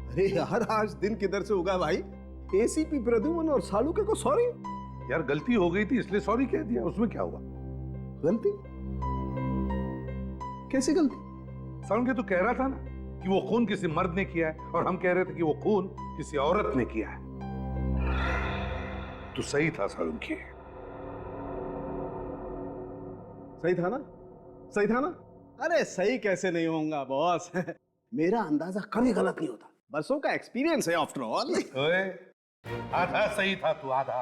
अरे यार आज दिन किधर से उगा भाई? एसीपी प्रद्युम्न और सालुके को सॉरी। यार गलती हो गई थी इसलिए सॉरी कह दिया, उसमें क्या हुआ? गलती? कैसी गलती? सालुके तो कह रहा था ना कि वो खून किसी मर्द ने किया है और हम कह रहे थे कि वो खून किसी औरत ने किया है। तो सही था सालुके। सही था ना? सही था ना? अरे सही कैसे नहीं होऊंगा बॉस? मेरा अंदाजा कभी गलत नहीं होता, बरसों का एक्सपीरियंस है आफ्टर ऑल। ओए, आधा सही था तू, आधा।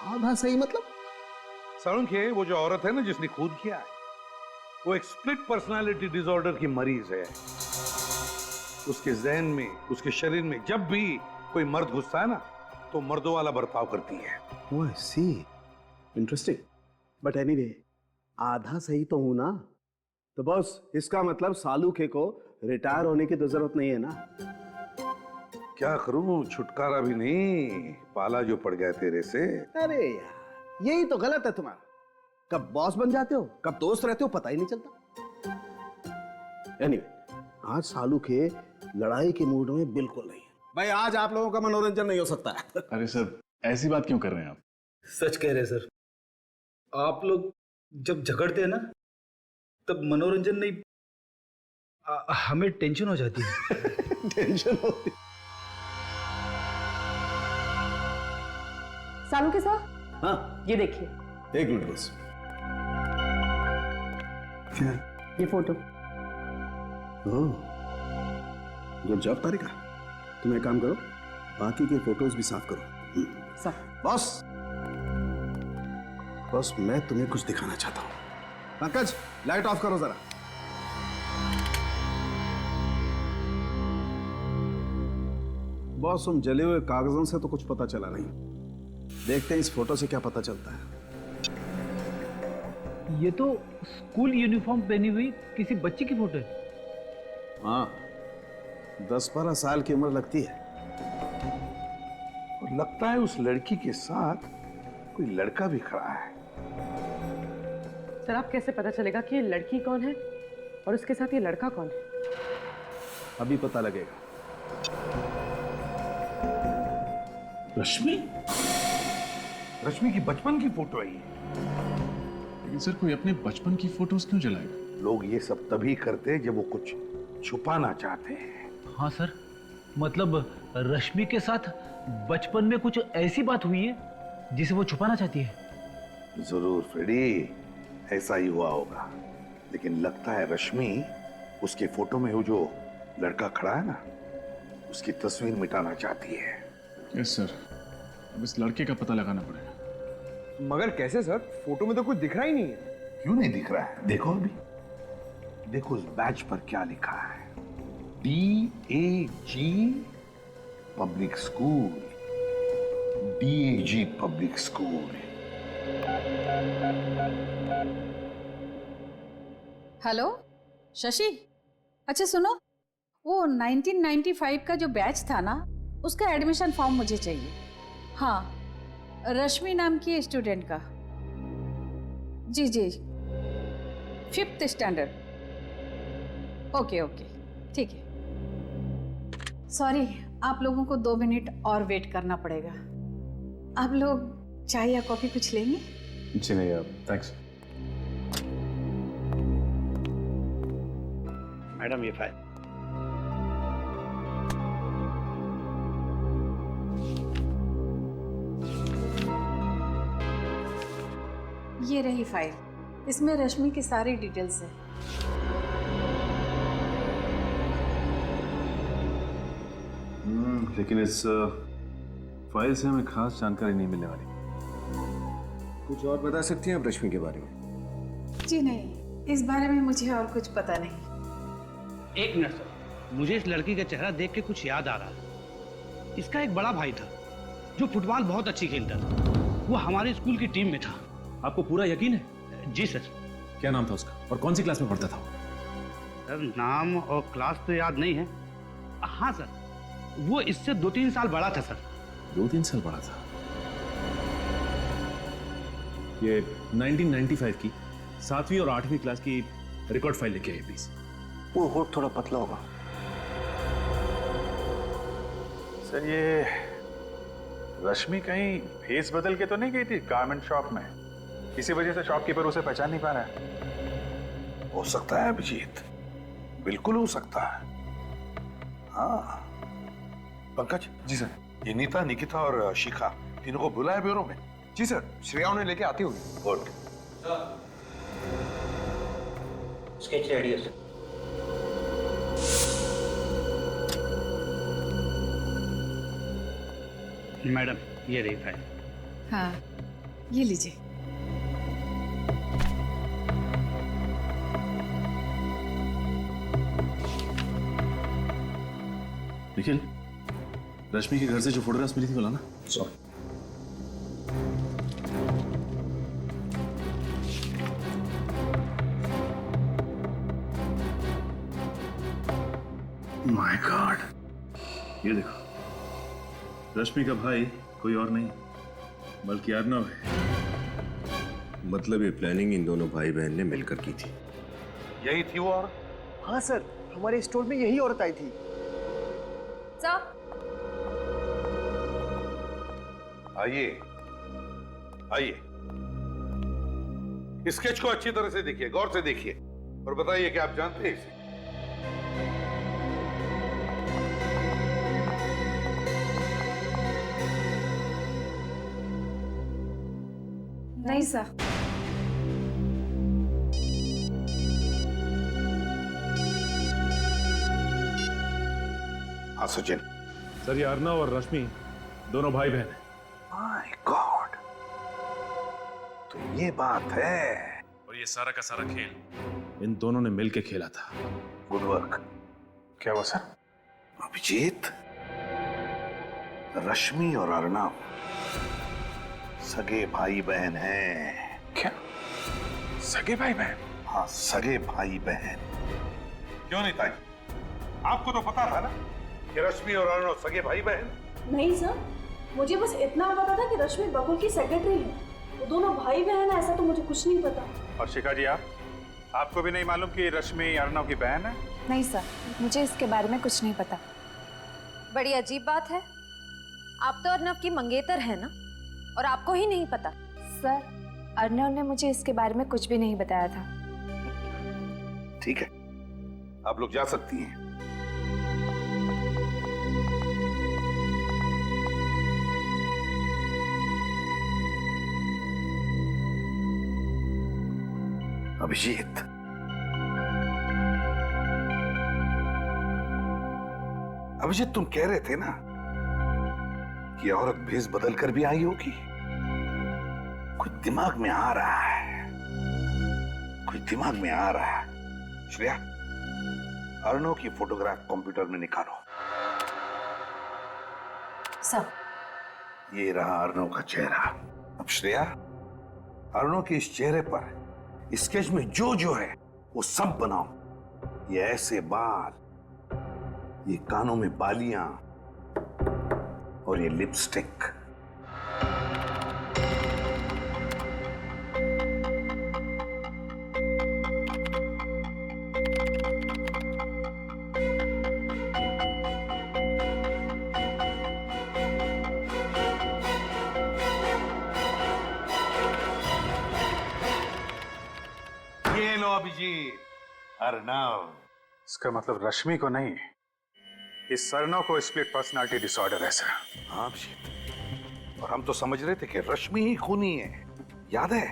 आधा सही मतलब? सालुके, वो जो औरत है ना जिसने खून किया है, वो एक स्प्लिट पर्सनालिटी डिसऑर्डर की मरीज है। उसके ज़हन में, उसके शरीर में जब भी कोई मर्द घुसता है ना तो मर्दों वाला बर्ताव करती है। ओह आई सी, इंटरेस्टिंग। बट एनीवे, आधा सही तो हूं ना? तो बॉस इसका मतलब सालुके को रिटायर होने की तो जरूरत नहीं है ना? क्या करूं, छुटकारा भी नहीं, पाला जो पड़ गया तेरे से। अरे यार यही तो गलत है तुम्हारा। कब बॉस बन जाते हो, कब दोस्त रहते हो, पता ही नहीं चलता। एनीवे, आज सालुके लड़ाई के मूड में बिल्कुल नहीं है। भाई आज आप लोगों का मनोरंजन नहीं हो सकता है। अरे सर, ऐसी बात क्यों कर रहे हैं आप? सच कह रहे हैं सर, आप लोग जब झगड़ते हैं ना तब मनोरंजन नहीं, हमें टेंशन हो जाती है। टेंशन होती। सालुके साहब, हाँ ये देखिए। एक मिनट बस। क्या? ये फोटो। ओह, गुड जॉब तारिका। तुम एक काम करो, बाकी के फोटोज भी साफ करो। सर, बॉस, बॉस मैं तुम्हें कुछ दिखाना चाहता हूँ। पंकज लाइट ऑफ करो जरा। बॉस उन जले हुए कागजों से तो कुछ पता चला नहीं, देखते हैं इस फोटो से क्या पता चलता है। ये तो स्कूल यूनिफॉर्म पहनी हुई किसी बच्ची की फोटो है। हाँ, 10-12 साल की उम्र लगती है। और लगता है उस लड़की के साथ कोई लड़का भी खड़ा है। सर आप कैसे पता चलेगा कि ये लड़की कौन है और उसके साथ ये लड़का कौन है? अभी पता लगेगा। रश्मि? रश्मि की बचपन की फोटो है ये। लेकिन सर, कोई अपने बचपन की फोटोज क्यों जलाएगा? लोग ये सब तभी करते जब वो कुछ छुपाना चाहते हैं। हाँ सर, मतलब रश्मि के साथ बचपन में कुछ ऐसी बात हुई है जिसे वो छुपाना चाहती है। जरूर फ्रेडी, ऐसा ही हुआ होगा। लेकिन लगता है रश्मि उसके फोटो में वो जो लड़का खड़ा है ना, उसकी तस्वीर मिटाना चाहती है। यस सर, अब इस लड़के का पता लगाना पड़ेगा। मगर कैसे सर? फोटो में तो कुछ दिख रहा ही नहीं है। क्यों नहीं दिख रहा है? देखो अभी, देखो उस बैच पर क्या लिखा है। DAG public school, DAG public school. Hello Shashi, अच्छा सुनो, वो 1995 का जो बैच था ना, उसका एडमिशन फॉर्म मुझे चाहिए। हाँ, रश्मि नाम की स्टूडेंट का। जी जी, 5th स्टैंडर्ड। ओके ओके, ठीक है। सॉरी, आप लोगों को 2 मिनट और वेट करना पड़ेगा। आप लोग चाय या कॉफी कुछ लेंगे? जी नहीं आप, थैंक्स। मैडम ये फाइल। ये रही फाइल, इसमें रश्मि की सारी डिटेल्स है। लेकिन इस फाइल से हमें खास जानकारी नहीं मिलने वाली। कुछ और बता सकती हैं आप रश्मि के बारे में? जी नहीं, इस बारे में मुझे और कुछ पता नहीं। एक मिनट सर, मुझे इस लड़की का चेहरा देख के कुछ याद आ रहा है। इसका एक बड़ा भाई था जो फुटबॉल बहुत अच्छी खेलता था, वो हमारे स्कूल की टीम में था। आपको पूरा यकीन है? जी सर। क्या नाम था उसका और कौन सी क्लास में पढ़ता था? सर नाम और क्लास तो याद नहीं है। हाँ सर, वो इससे 2-3 साल बड़ा था सर। 2-3 साल बड़ा था। ये 1995 की 7वीं और 8वीं क्लास की रिकॉर्ड फाइल लेके आइए प्लीज। वो होठ थोड़ा पतला होगा। सर ये रश्मि कहीं भेस बदल के तो नहीं गई थी गारमेंट शॉप में? इसी वजह से शॉपकीपर उसे पहचान नहीं पा रहा है। हो सकता है अभिजीत, बिल्कुल हो सकता है। हाँ पंकज। जी सर। ये नीता, निकिता और शिखा तीनों को बुलाया ब्यूरो में? जी सर, श्रेया उन्हें लेके आती होगी। गुड। स्केच रेडी है सर। मैडम ये रही फाइल। हाँ, ये लीजिए। निखिल, रश्मि के घर से जो फोटोग्राफ्स मिली थी बोला ना? सॉरी। माय गॉड, ये देखो, रश्मि का भाई कोई और नहीं बल्कि अर्नव है। मतलब ये प्लानिंग इन दोनों भाई बहन ने मिलकर की थी। यही थी वो और? हाँ सर, हमारे स्टोर में यही औरत आई थी। आइए आइए, स्केच को अच्छी तरह से देखिए, गौर से देखिए और बताइए कि आप जानते हैं इसे? नहीं सर। हाँ सचिन। सर ये अर्नव और रश्मि दोनों भाई बहन हैं। माय गॉड, तो ये बात है। और ये सारा का सारा खेल इन दोनों ने मिलके खेला था। Good work. क्या हुआ सर? अभिजीत, रश्मि और अर्नव सगे भाई बहन हैं। क्या सगे भाई बहन? हाँ, सगे भाई बहन। क्यों नहीं ताई, आपको तो पता था ना कि रश्मि और अर्नव सगे भाई बहन? नहीं सर, मुझे बस इतना पता था कि रश्मि बकुल की सेक्रेटरी है। वो दोनों भाई बहन है ऐसा तो मुझे कुछ नहीं पता। और शिखा जी आपको भी नहीं मालूम कि रश्मि अर्नव की बहन है? नहीं सर, मुझे इसके बारे में कुछ नहीं पता। बड़ी अजीब बात है, आप तो अर्नव की मंगेतर है ना, और आपको ही नहीं पता? सर, अर्नव ने मुझे इसके बारे में कुछ भी नहीं बताया था। ठीक है, आप लोग जा सकती हैं। अभिजीत, अभिजीत तुम कह रहे थे ना कि औरत भेष बदल कर भी आई होगी। कुछ दिमाग में आ रहा है, कुछ दिमाग में आ रहा है। श्रेया, अर्नव की फोटोग्राफ कंप्यूटर में निकालो। सर, ये रहा अर्नव का चेहरा। अब श्रेया, अर्नव के इस चेहरे पर स्केच में जो जो है वो सब बनाओ। ये ऐसे बाल, ये कानों में बालियां और ये लिपस्टिक। ये लो अभिजीत, अर्नव। इसका मतलब रश्मि को नहीं, इस अर्नव को स्प्लिट पर्सनालिटी डिसऑर्डर है सर। हाँ अभिजीत, और हम तो समझ रहे थे कि रश्मि ही खूनी है। याद है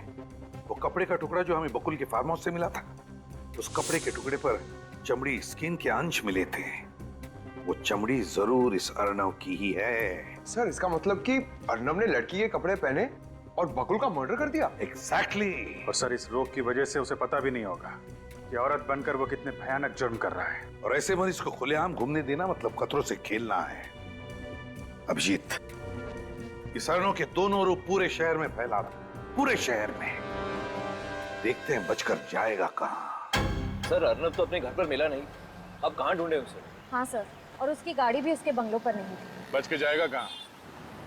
वो कपड़े का टुकड़ा जो हमें बकुल के फार्म हाउस से मिला था? उस कपड़े के टुकड़े पर चमड़ी, स्किन के अंश मिले थे। वो चमड़ी जरूर इस अर्नव की ही है। सर इसका मतलब कि अर्नव ने लड़की के कपड़े पहने और बकुल का मर्डर कर दिया? एग्जैक्टली। और सर इस रोग की वजह से उसे पता भी नहीं होगा कि औरत बनकर वो कितने भयानक जुर्म कर रहा है। और ऐसे मरीज को खुलेआम घूमने देना मतलब खतरों से खेलना है। अभिजीत, इस अर्नव के दोनों रूप पूरे शहर में फैला दो, पूरे शहर में। देखते हैं बचकर जाएगा कहाँ। सर अर्नव तो अपने घर पर मिला नहीं, अब कहाँ ढूंढे उसे? हाँ सर, और उसकी गाड़ी भी उसके बंगलों पर नहीं थी। बच के जाएगा कहाँ?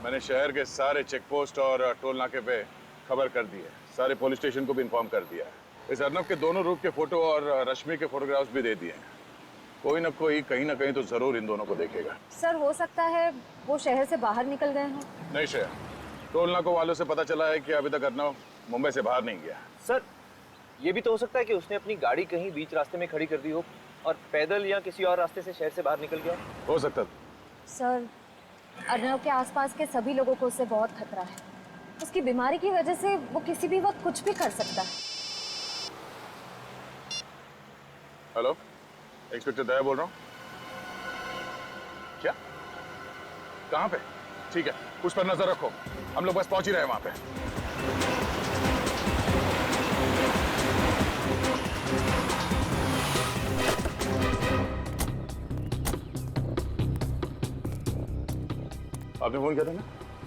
मैंने शहर के सारे चेक पोस्ट और टोल नाके पे खबर कर दी है, सारे पुलिस स्टेशन को भी इन्फॉर्म कर दिया है। इस अर्नव के दोनों रूप के फोटो और रश्मि के फोटोग्राफ्स भी दे दिए हैं। कोई ना कोई कहीं ना कहीं तो जरूर इन दोनों को देखेगा। सर हो सकता है वो शहर से बाहर निकल गए हों। नहीं श्रेया, टोल नाको वालों से पता चला है कि अभी तक अर्नव मुंबई से बाहर नहीं गया। सर ये भी तो हो सकता है कि उसने अपनी गाड़ी कहीं बीच रास्ते में खड़ी कर दी हो और पैदल या किसी और रास्ते से शहर से बाहर निकल गया हो सकता है। सर अर्नव के आसपास के सभी लोगों को उससे बहुत खतरा है। उसकी बीमारी की वजह से वो किसी भी वक्त कुछ भी कर सकता है। हेलो, इंस्पेक्टर दया बोल रहा हूँ। क्या? कहाँ पे? ठीक है, उस पर नजर रखो, हम लोग बस पहुंच ही रहे हैं वहां पे। आपने फोन किया था ना?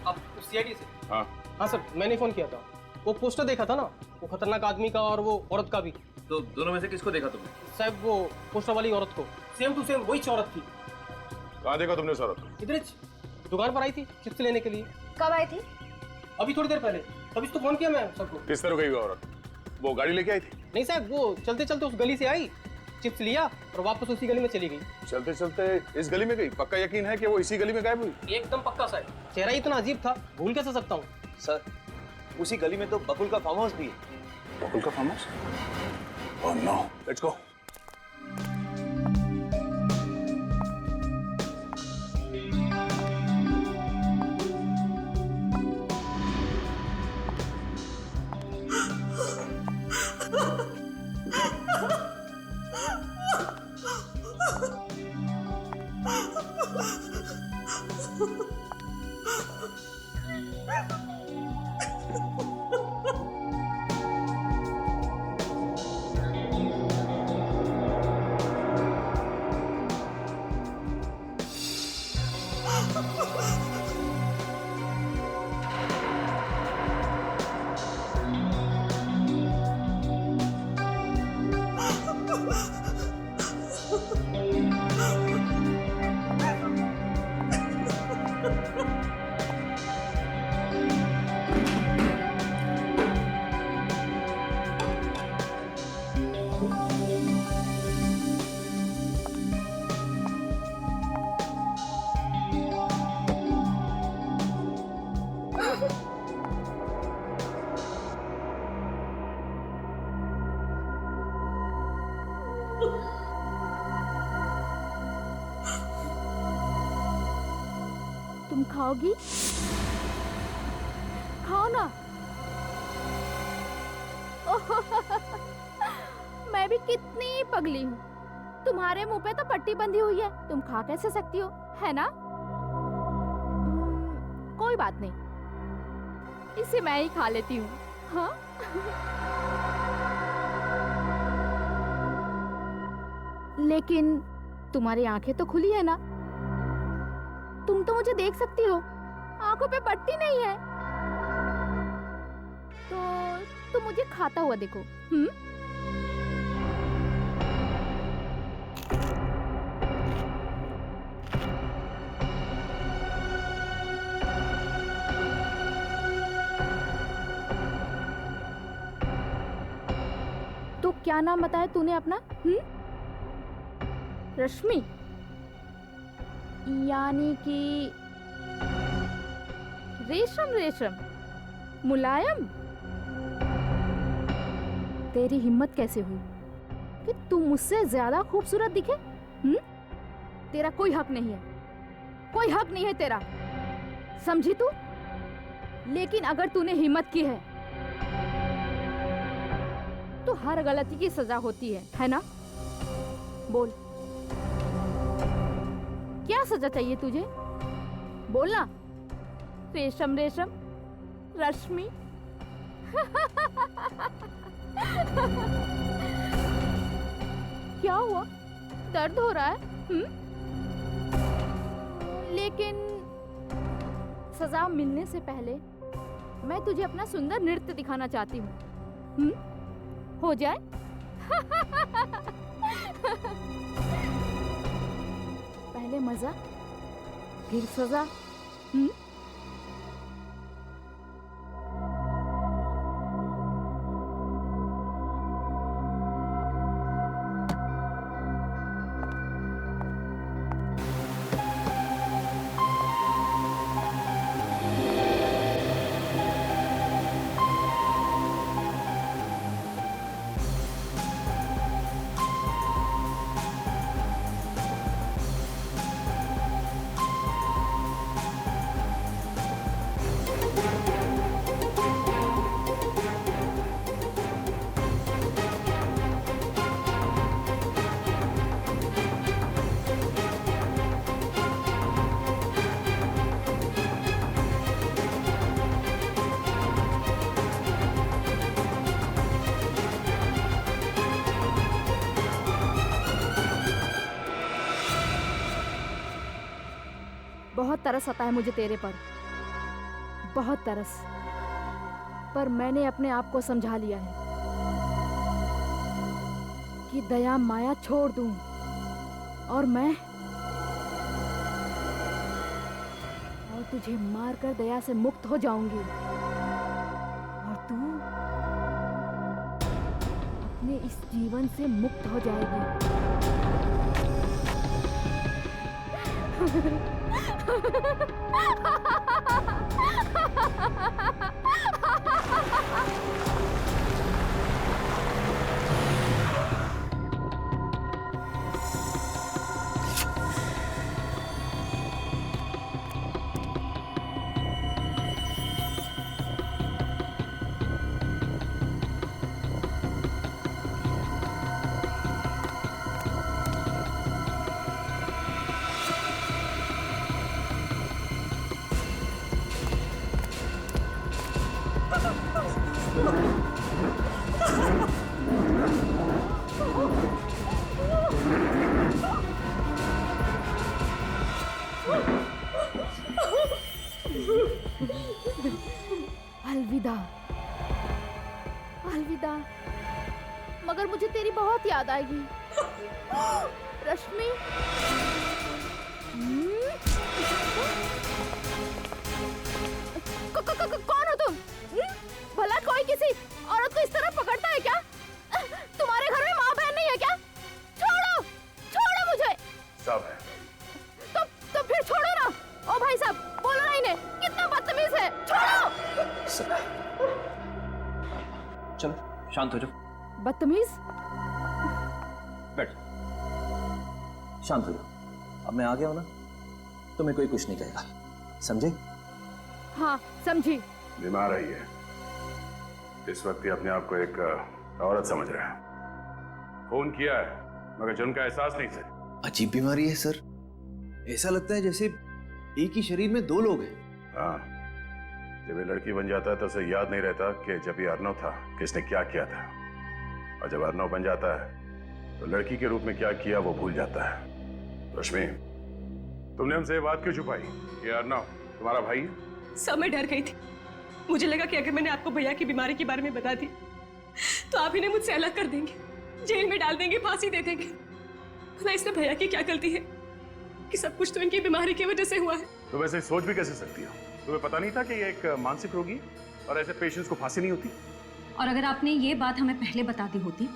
आप सीआईडी से? हाँ हाँ सर, मैंने फोन किया था। वो पोस्टर देखा था ना, वो खतरनाक आदमी का और वो औरत का भी। तो दोनों में से किसको देखा तुमने? साहब वो पोस्टर वाली औरत को, सेम टू सेम वही औरत थी। कहाँ देखा तुमने उस औरत को? इधर दुकान पर आई थी चिप्स लेने के लिए। कब आई थी? अभी थोड़ी देर पहले, तभी तो फोन किया मैं सबको। किस तरह गई वो औरत? वो गाड़ी लेके आई थी? नहीं साहब, वो चलते चलते उस गली से आई, चिप्स लिया और वापस उसी गली में चली गई। चलते चलते इस गली में गई? पक्का यकीन है कि वो इसी गली में गायब हुई? एकदम पक्का साहब, चेहरा इतना अजीब था, भूल कैसे सकता हूँ। सर उसी गली में तो बकुल का फार्म हाउस भी है। बकुल का farm house? Oh no, let's go. तुम खाओगी? खाओ ना। मैं भी कितनी पगली हूँ, तुम्हारे मुंह पे तो पट्टी बंधी हुई है, तुम खा कैसे सकती हो, है ना? कोई बात नहीं, इसे मैं ही खा लेती हूँ। हाँ? लेकिन तुम्हारी आंखें तो खुली है ना, तुम तो मुझे देख सकती हो, आंखों पे पट्टी नहीं है, तो तुम मुझे खाता हुआ देखो। तो क्या नाम बताया तूने अपना? रश्मि, यानी कि रेशम रेशम, मुलायम। तेरी हिम्मत कैसे हुई कि तू मुझसे ज्यादा खूबसूरत दिखे? तेरा कोई हक नहीं है, कोई हक नहीं है तेरा, समझी तू? लेकिन अगर तूने हिम्मत की है तो हर गलती की सजा होती है ना? बोल, क्या सजा चाहिए तुझे? बोलना। रेशम रेशम, रश्मि। क्या हुआ? दर्द हो रहा है? लेकिन सजा मिलने से पहले मैं तुझे अपना सुंदर नृत्य दिखाना चाहती हूँ। हो जाए? पहले मजा, फिर सजा। बहुत तरस आता है मुझे तेरे पर, बहुत तरस। पर मैंने अपने आप को समझा लिया है कि दया माया छोड़ दूं और तुझे मारकर दया से मुक्त हो जाऊंगी और तू अपने इस जीवन से मुक्त हो जाएगी। अलविदा, अलविदा। मगर मुझे तेरी बहुत याद आएगी रश्मि। कौन हो तुम? भला कोई किसी औरत को इस तरह पकड़ता है क्या? तुम्हारे घर में माँ बहन नहीं है क्या? छोड़ो, छोड़ो मुझे। सब है। तो फिर छोड़ो ना। ओ भाई साहब, बोलो ना इन्हें, कितना बदतमीज है। छोड़ो। चलो शांत हो जाओ। बदतमीज? बैठ, शांत हो जाओ। अब मैं आ गया हूं ना, तुम्हें कोई कुछ नहीं कहेगा, समझे? हाँ समझी। बीमार रही है, इस वक्त ही अपने आप को एक औरत समझ रहा है। फोन किया है मगर जुर्म का एहसास नहीं से। अजीब बीमारी है सर, ऐसा लगता है जैसे एक ही शरीर में दो लोग हैं। हाँ, जब ये लड़की बन जाता है तो उसे याद नहीं रहता कि जब ये अर्नव था किसने क्या किया था, और जब अर्नव बन जाता है तो लड़की के रूप में क्या किया वो भूल जाता है। रश्मि, तुमने हमसे ये बात क्यों छुपाई कि अर्नव तुम्हारा भाई है? सर मैं डर गई थी, मुझे लगा कि अगर मैंने आपको भैया की बीमारी के बारे में बता दी तो आप इन्हें मुझसे अलग कर देंगे, जेल में डाल देंगे, फांसी दे देंगे। भला इसमें भैया की क्या गलती है कि सब कुछ तो इनकी बीमारी की वजह से हुआ है। तो वैसे सोच भी कैसे सकती हो? तुम्हें पता नहीं था कि ये एक मानसिक रोगी और ऐसे पेशेंट्स को फांसी नहीं होती? और अगर आपने ये बात हमें पहले बता दी होती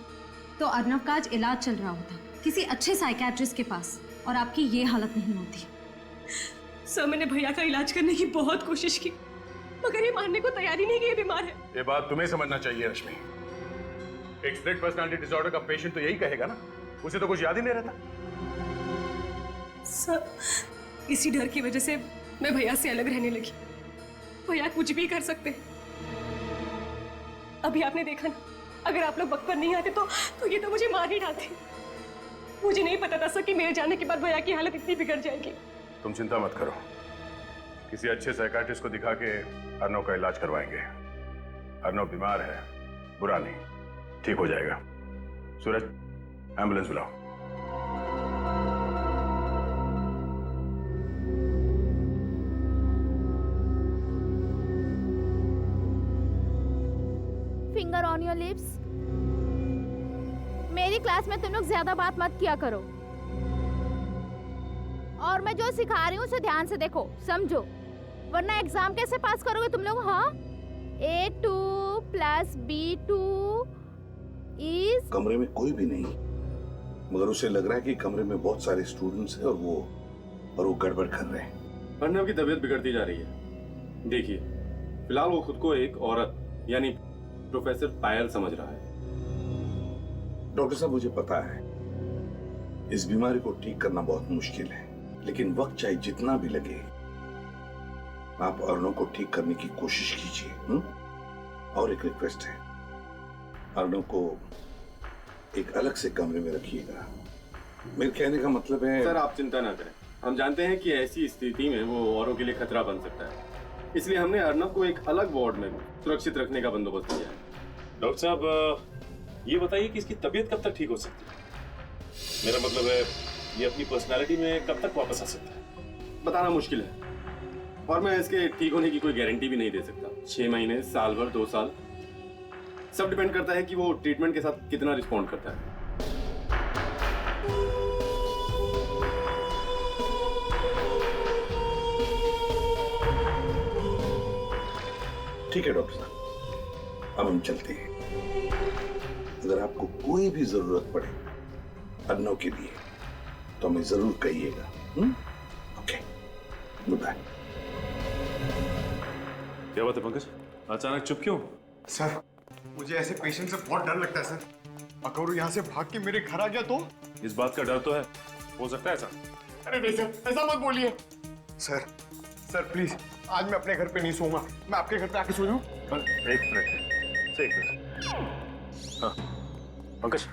तो अर्नव का आज इलाज चल रहा होता किसी अच्छे साइकियाट्रिस्ट के पास, और आपकी ये हालत नहीं होती। सर मैंने भैया का इलाज करने की बहुत कोशिश की, मगर ये मानने को तैयार ही नहीं कि ये बीमार है। ये बात तुम्हें समझना चाहिए रश्मि। एक स्प्लिट पर्सनालिटी डिसऑर्डर का पेशेंट तो यही कहेगा ना, उसे तो कुछ याद ही नहीं रहता। सर इसी डर की वजह से मैं भैया से अलग रहने लगी। भैया कुछ भी कर सकते हैं। अभी आपने देखा ना, अगर आप लोग वक्त पर नहीं आते तो ये तो मुझे मार ही डालते। मुझे नहीं पता था सर कि मेरे जाने के बाद भैया की हालत इतनी बिगड़ जाएगी। तुम चिंता मत करो, किसी अच्छे साइकियाट्रिस्ट को दिखा के अर्नव का इलाज करवाएंगे। अर्नव बीमार है, बुरा नहीं, ठीक हो जाएगा। सूरज, एम्बुलेंस बुलाओ। Finger on your lips. मेरी क्लास में तुम लोग ज्यादा बात मत किया करो, और मैं जो सिखा रही हूँ उसे ध्यान से देखो, समझो, वरना एग्जाम कैसे पास करोगे तुम लोग? हाँ, A2 + B2 इज। कमरे में कोई भी नहीं, मगर उसे लग रहा है कि कमरे में बहुत सारे स्टूडेंट्स हैं और वो गड़बड़ कर रहे हैं। अर्नव की तबीयत बिगड़ती जा रही है। देखिए, फिलहाल वो खुद को एक औरत यानी प्रोफेसर पायल समझ रहा है। डॉक्टर साहब, मुझे पता है इस बीमारी को ठीक करना बहुत मुश्किल है, लेकिन वक्त चाहे जितना भी लगे आप अर्नव को ठीक करने की कोशिश कीजिए। और एक रिक्वेस्ट है, अर्नव को एक अलग से कमरे में रखिएगा। मेरे कहने का मतलब है। सर आप चिंता ना करें, हम जानते हैं कि ऐसी स्थिति में वो औरों के लिए खतरा बन सकता है, इसलिए हमने अर्नव को एक अलग वार्ड में सुरक्षित रखने का बंदोबस्त किया है। डॉक्टर साहब ये बताइए कि इसकी तबीयत कब तक ठीक हो सकती है? मेरा मतलब है ये अपनी पर्सनालिटी में कब तक वापस आ सकता है? बताना मुश्किल है, और मैं इसके ठीक होने की कोई गारंटी भी नहीं दे सकता। 6 महीने, साल भर, 2 साल, सब डिपेंड करता है कि वो ट्रीटमेंट के साथ कितना रिस्पॉन्ड करता है। ठीक है डॉक्टर साहब, अब हम चलते हैं। अगर आपको कोई भी जरूरत पड़े अर्नव के लिए तो हमें जरूर कहिएगा। Okay, goodbye. क्या बात है पंकज, अचानक चुप क्यों? सर, मुझे ऐसे पेशेंट से बहुत डर लगता है सर। अगर वो यहाँ से भाग के मेरे घर आ गया तो? इस बात का डर तो है, हो सकता है ऐसा। अरे नहीं सर, ऐसा मत बोलिए। सर प्लीज, आज मैं अपने घर पे नहीं सोऊंगा। मैं आपके घर पे आके सो जाऊं? एक मिनट। हाँ पंकज।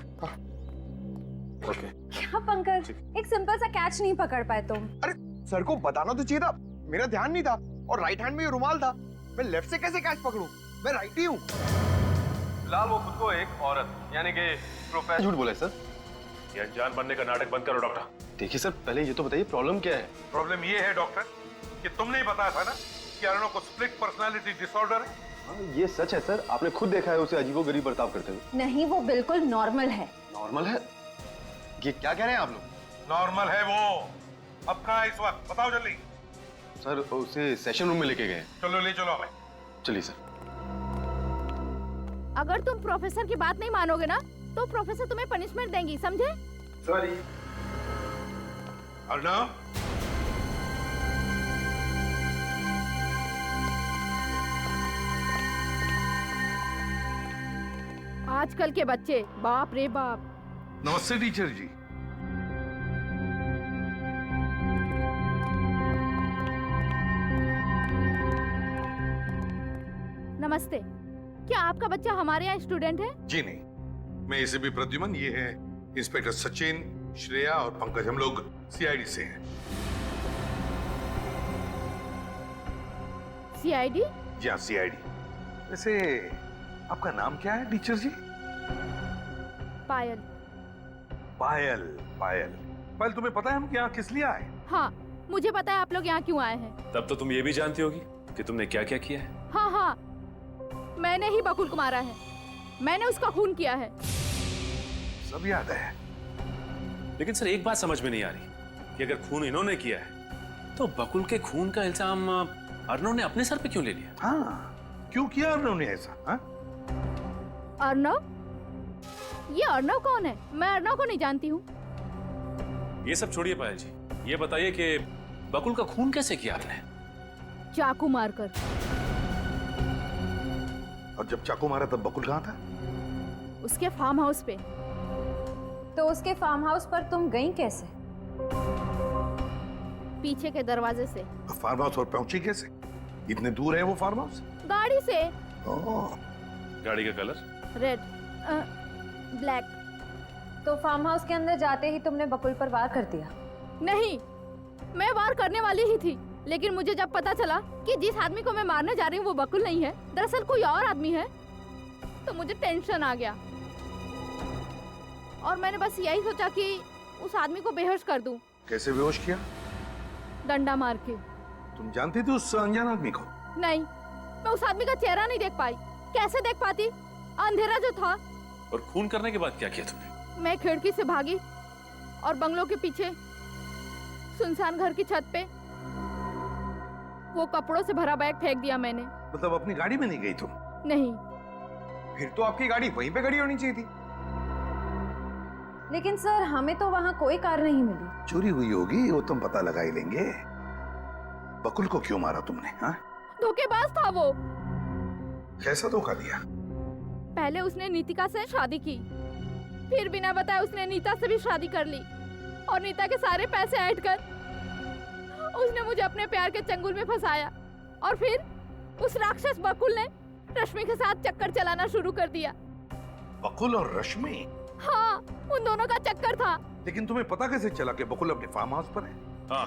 ओके। क्या पंकज, एक सिंपल सा कैच नहीं पकड़ पाए तुम? अरे सर को बताना तो चाहिए था, मेरा ध्यान नहीं था। और राइट हैंड में ये रुमाल था, मैं लेफ्ट से कैसे कैच पकड़ूं? मैं राइट ही हूँ। फिलहाल वो खुद को एक औरत यानी कि प्रोफेसर झूठ बोला है सर। ये अनजान बनने का नाटक बंद करो डॉक्टर। देखिए सर, पहले ये तो बताइए प्रॉब्लम क्या है? प्रॉब्लम ये है डॉक्टर कि तुमने ही बताया था ना कि अर्नव को स्प्लिट पर्सनालिटी डिसऑर्डर है। ये सच है सर, आपने खुद देखा है उसे अजीबोगरीब बर्ताव करते हुए। नहीं, वो बिल्कुल नॉर्मल है। नॉर्मल है? ये क्या कह रहे हैं आप लोग? नॉर्मल है वो। अब कहाँ है इस वक्त, बताओ जल्दी। सर उसे सेशन रूम में लेके गए। चलो ले चलो हमें। चलिए सर। अगर तुम प्रोफेसर की बात नहीं मानोगे ना तो प्रोफेसर तुम्हें पनिशमेंट देंगी, समझे? सॉरी। अर्नव, आजकल के बच्चे, बाप रे बाप। नमस्ते टीचर जी। नमस्ते, क्या आपका बच्चा हमारे यहाँ स्टूडेंट है? जी नहीं, मैं इसे भी प्रद्युमन, ये है इंस्पेक्टर सचिन, श्रेया और पंकज। हम लोग सीआईडी से हैं। सीआईडी? जी हाँ, सीआईडी। वैसे आपका नाम क्या है टीचर जी? पायल। पायल। पायल, पायल, तुम्हें पता है हम यहाँ किस लिए आए? हाँ, मुझे पता है आप लोग यहाँ क्यों आए हैं। तब तो तुम ये भी जानती होगी कि तुमने क्या क्या किया है। हाँ, मैंने ही बकुल को मारा है, मैंने उसका खून किया है। सब याद है। लेकिन सर एक बात समझ में नहीं आ रही कि अगर खून इन्होंने किया है तो बकुल के खून का इल्जाम अर्नव ने अपने सर पे क्यों ले लिया? हाँ, क्यों किया अर्नव ने ऐसा? अर्नव? ये अर्नव कौन है? मैं अर्नव को नहीं जानती हूँ। ये सब छोड़िए पायल जी, ये बताइए कि बकुल का खून कैसे किया आपने? चाकू मारकर। और जब चाकू मारा तब बकुल कहाँ था? उसके फार्म हाउस पे। तो उसके फार्म हाउस पर तुम गई कैसे? पीछे के दरवाजे से। फार्म हाउस और पहुंची कैसे? इतने दूर है वो फार्म हाउस? गाड़ी से। गाड़ी का कलर? Red, black. तो फार्म हाउस के अंदर जाते ही तुमने बकुल पर वार कर दिया? नहीं, मैं वार करने वाली ही थी, लेकिन मुझे जब पता चला कि जिस आदमी को मैं मारने जा रही हूँ वो बकुल नहीं है, दरअसल कोई और आदमी है, तो मुझे टेंशन आ गया और मैंने बस यही सोचा कि उस आदमी को बेहोश कर दूं। कैसे बेहोश किया? डंडा मार के। तुम जानती थी उस अनजान आदमी को? नहीं, मैं उस आदमी का चेहरा नहीं देख पाई। कैसे देख पाती, अंधेरा जो था। और खून करने के बाद क्या किया तुमने? मैं खिड़की से भागी और बंगलों के पीछे सुनसान घर की छत पे वो कपड़ों से भरा बैग फेंक दिया मैंने। मतलब अपनी गाड़ी में नहीं गई तुम? नहीं। फिर तो आपकी गाड़ी वहीं पे खड़ी होनी चाहिए थी। लेकिन सर, हमें तो वहाँ कोई कार नहीं मिली। चोरी हुई होगी, वो तुम पता लगा ही लेंगे। बकुल को क्यों मारा तुमने? हाँ, धोखेबाज था वो। कैसा धोखा दिया? पहले उसने नीतिका से शादी की, फिर बिना बताए उसने नीता से भी शादी कर ली और नीता के सारे पैसे ऐड कर उसने मुझे अपने प्यार के चंगुल में फंसाया। और फिर उस राक्षस बकुल ने रश्मि के साथ चक्कर चलाना शुरू कर दिया। बकुल और रश्मि? हाँ, उन दोनों का चक्कर था। लेकिन तुम्हें पता कैसे चला कि बकुल अपने फार्म हाउस पर है? हाँ,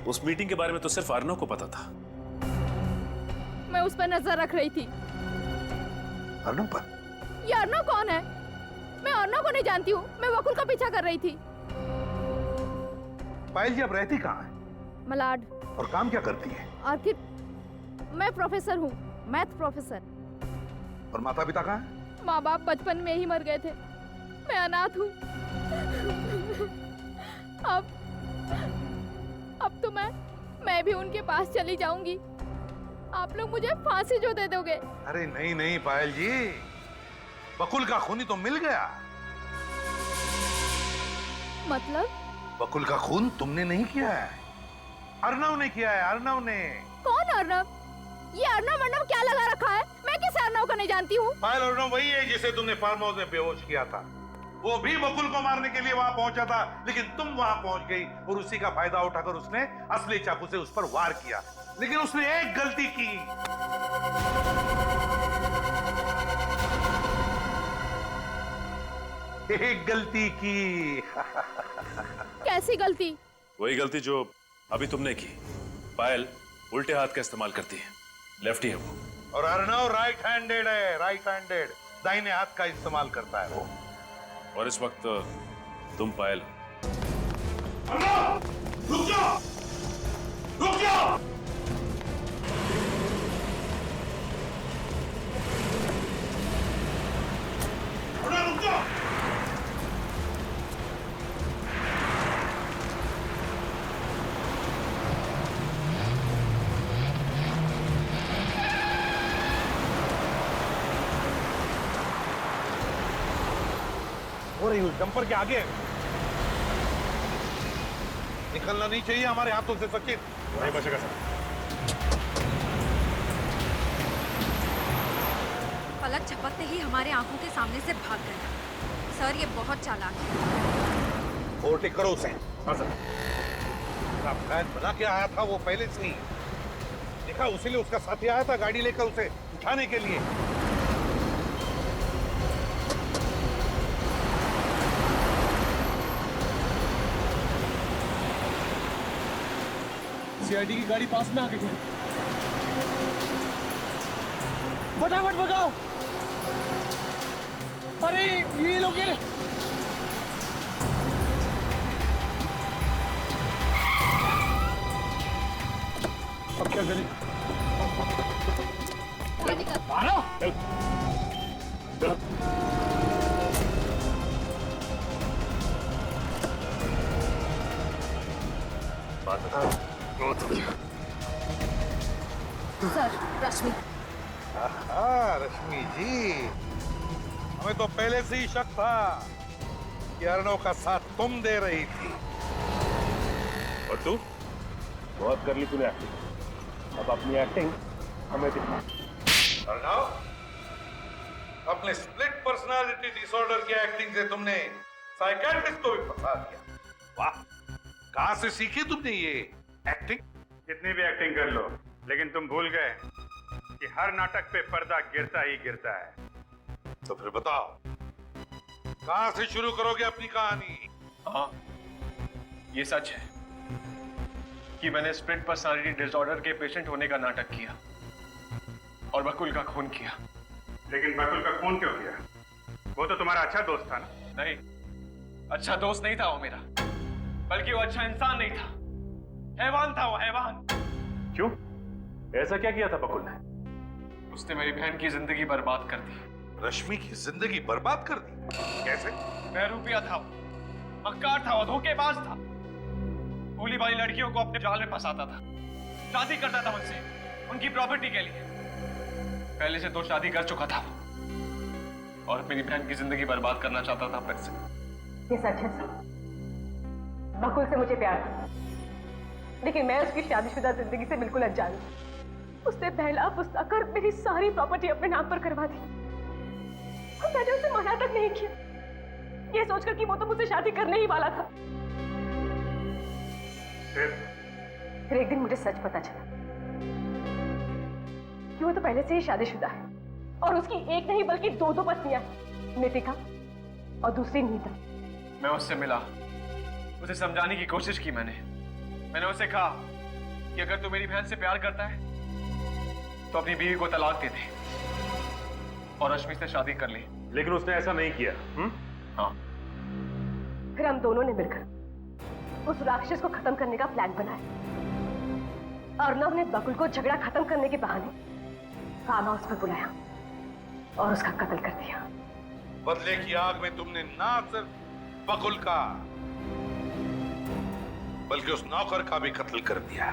उस मीटिंग के बारे में तो सिर्फ अर्नव को पता था। मैं उस पर नजर रख रही थी। अर्नव पर? ये अर्नव कौन है? मैं अर्नव को नहीं जानती हूँ, मैं बकुल का पीछा कर रही थी। पायल जी, आप रहती कहाँ है? मलाड। और काम क्या करती है? आर्किट। मैं प्रोफेसर हूँ, मैथ प्रोफेसर। और माता पिता कहाँ हैं? माँ बाप बचपन में ही मर गए थे। मैं अनाथ हूँ। अब तो मैं भी उनके पास चली जाऊंगी। आप लोग मुझे फांसी जो दे दोगे। अरे नहीं नहीं पायल जी, बकुल का खूनी तो मिल गया। मतलब? बकुल का खून तुमने नहीं किया है, अर्नव ने किया है, अर्नव ने। कौन अर्नव? ये अर्नव क्या लगा रखा है? मैं किस अर्नव को नहीं जानती हूँ। पायल, अर्नव वही है जिसे तुमने फार्म हाउस में बेहोश किया था। वो भी बकुल को मारने के लिए वहां पहुंचा था, लेकिन तुम वहां पहुंच गई और उसी का फायदा उठाकर उसने असली चाकू से उस पर वार किया। लेकिन उसने एक गलती की। एक गलती की। कैसी गलती? वही गलती जो अभी तुमने की। पायल उल्टे हाथ का इस्तेमाल करती है, लेफ्टी है वो। और अर्नव राइट हैंडेड है, राइट हैंडेड, दाहिने हाथ का इस्तेमाल करता है वो। और इस वक्त तुम पायल। रुक जाओ, रुक जाओ। रुक जाओ। हो रही हूँ डंपर के आगे। निकलना नहीं चाहिए हमारे हाथों से सचिन। नहीं बचेगा सर। पलक झपकते ही हमारे आंखों के सामने से भाग गया। सर ये बहुत चालाक है। ओवरटेक करो उसे। हाँ सर। प्लान बना के आया था वो पहले से ही। देखा, उसी लिए उसका साथी आया था गाड़ी लेकर उसे उठाने के लिए। सीआईडी की गाड़ी पास में आ गई है। फटाफट भगाओ। अरे ये लोग ये अब क्या करें? मारो। सर, रश्मि। रश्मि जी, हमें तो पहले से ही शक था कि अर्नव का साथ तुम दे रही थी। और तू? बहुत कर ली तूने एक्टिंग, अब अपनी एक्टिंग हमें दिखा। अर्नव, अपने स्प्लिट पर्सनालिटी डिसऑर्डर की एक्टिंग से तुमने साइकियाट्रिस्ट को भी फंसा दिया। वाह, कहां से सीखी तुमने ये एक्टिंग? कितनी भी एक्टिंग कर लो, लेकिन तुम भूल गए कि हर नाटक पे पर्दा गिरता ही गिरता है। तो फिर बताओ, कहां से शुरू करोगे अपनी कहानी? हाँ, ये सच है कि मैंने स्प्लिट पर्सनालिटी डिसऑर्डर के पेशेंट होने का नाटक किया और बकुल का खून किया। लेकिन बकुल का खून क्यों किया? वो तो तुम्हारा अच्छा दोस्त था ना? नहीं, अच्छा दोस्त नहीं था वो मेरा, बल्कि वो अच्छा इंसान नहीं था, हैवान था वो, हैवान। क्यों? ऐसा क्या किया था बकुल ने? उसने मेरी बहन की जिंदगी बर्बाद कर दी। रश्मि की जिंदगी बर्बाद कर दी? कैसे? बहरूपिया था वो, मक्कार था वो, धोखेबाज था, भोली भाली लड़कियों को अपने जाल में फंसाता था, शादी करता था मुझसे उनकी प्रॉपर्टी के लिए। पहले से 2 शादी कर चुका था वो और मेरी बहन की जिंदगी बर्बाद करना चाहता था फिर से। ये सच है सर, बकुल से मुझे प्यार था, लेकिन मैं उसकी शादीशुदा जिंदगी से बिल्कुल अनजान हूँ। उसने पहला फुसला कर मेरी सारी प्रॉपर्टी अपने नाम पर करवा दी और मैंने उसे मना तक नहीं किया, ये सोचकर कि वो तो मुझसे शादी करने ही वाला था। फिर एक दिन मुझे सच पता चला कि वो तो पहले से ही शादीशुदा है और उसकी एक नहीं बल्कि 2 पत्नियां, नितिका और दूसरी नीता। मैं उससे मिला, उसे समझाने की कोशिश की मैंने उसे कहा कि अगर तू मेरी बहन से प्यार करता है तो अपनी बीवी को तलाक दे दे और रश्मि से शादी कर ले। लेकिन उसने ऐसा नहीं किया। हाँ। फिर हम दोनों ने मिलकर उस राक्षस को खत्म करने का प्लान बनाया। अर्नव ने बकुल को झगड़ा खत्म करने के बहाने फार्म हाउस पर बुलाया और उसका कत्ल कर दिया। बदले की आग में तुमने ना सिर्फ बकुल का बल्कि उस नौकर का भी कत्ल कर दिया।